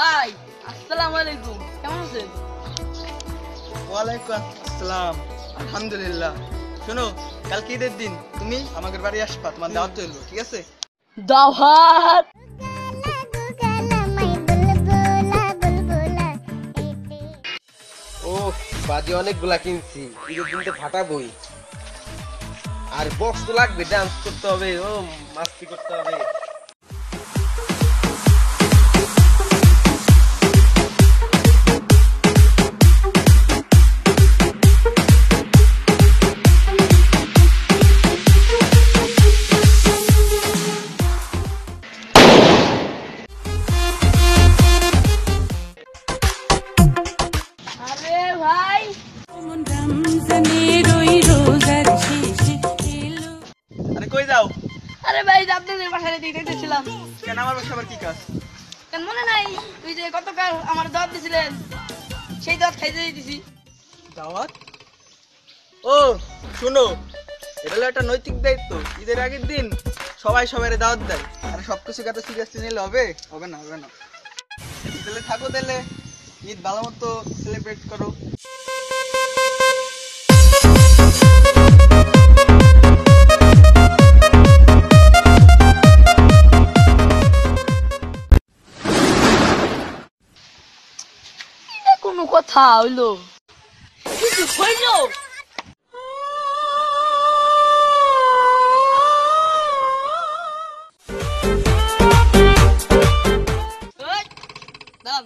ভাই আসসালামু আলাইকুম, কেমন আছেন? ওয়ালাইকুম আসসালাম, আলহামদুলিল্লাহ। শোনো, কালকে ঈদের দিন তুমি আমাদের বাড়ি আসবা, তোমার দাওয়াত হইলো, ঠিক আছে? দাওয়াত? ও বাজে অনেকগুলা কিনছি, ঈদের দিন তো ফাটাবই। আর বক্স তো লাগবে, ডান্স করতে হবে, ও মাস্তি করতে হবে। আরে ভাই, আরে কই যাও? আরে ভাই আপনাদের বাসায় দেখতেছিলাম। কেন, আমার বাসা আবার কি কাজ? কেন মনে নাই তুই যে গতকাল আমার দাওয়াত দিছিলেন, সেই দাওয়াত খাইতে দিয়েছি। দাওয়াত? ও শোনো, এটা হলো একটা নৈতিক দায়িত্ব। ঈদের আগের দিন সবাই সবাই দাওয়াত দেয়, আর সবকিছু এত সিরিয়াসলি নিলে হবে? হবে না, হবে না। তাহলে থাকো, তাহলে ঈদ ভালো মতো সেলিব্রেট করো। এটা কোনো কথা হইলো? কিছু হইলো? এই, দাম।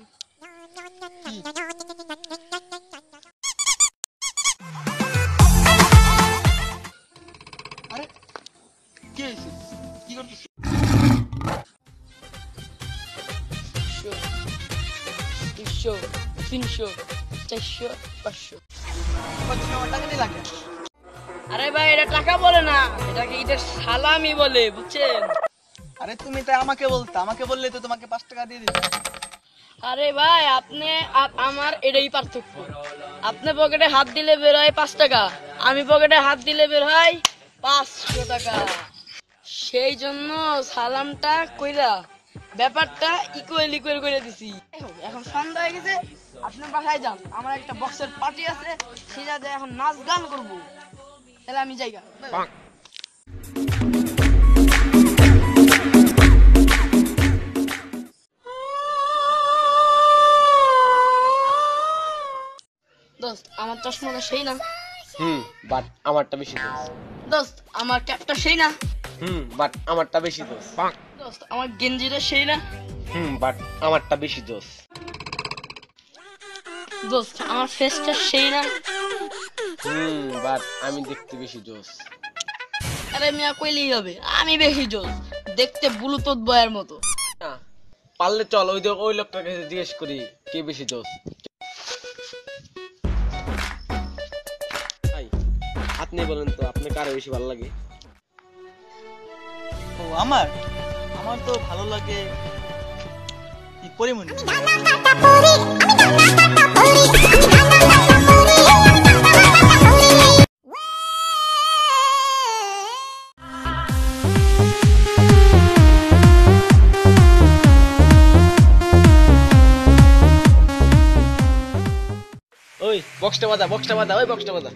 আরে কি হয়েছে? কি করতেছ? 200, 300, 400, 500। আমার টাকা দিয়ে লাগে। আরে ভাই এটা টাকা বলে না, এটাকে ঈদের সালামি বলে, বুঝছেন? আরে তুমি তাই আমাকে বলতে, আমাকে বললে তো তোমাকে 5 টাকা দিয়ে দিত। আরে ভাই আপনি আমার এটাই পার্থক্য। আপনি পকেটে হাত দিলে বের হয় 5 টাকা, আমি পকেটে হাত দিলে বের হয় 500 টাকা। সেই জন্য সালামটা কইরা ব্যাপারটা ইকুয়াল ইকুয়াল করে দিছি। এখন সন্ধ্যা হয়ে গেছে, আপনার বাসায় যান, আমার একটা বক্সের পার্টি আছে, সেটাতে এখন নাচ গান করবো। তাহলে আমি যাইগা। দোস্ত আমার চশমাটা সেই না? বাট আমারটা বেশি দোষ। দোস্ত আমার ক্যাপটা সেই না? বাট আমারটা বেশি দোষ। দোস্ত আমার গেঞ্জিটা সেই না? বাট আমারটা বেশি দোষ। দোস্ত আমার ফেসটা সেই না? বাট আমি দেখতে বেশি দোষ। আরে মিয়া কইলেই হবে, আমি বেশি জোস, দেখতে ব্লুটুথ বয়ের মতো। না, পারলে চল ওই লোকটার কাছে জিজ্ঞেস করি কে বেশি দোষ। আপনি বলেন তো, আপনার কারে বেশি ভালো লাগে? ও আমার আমার তো ভালো লাগে কি পরিমণি। ওই বক্সটা বাজা, ওই বক্সটা বাজা।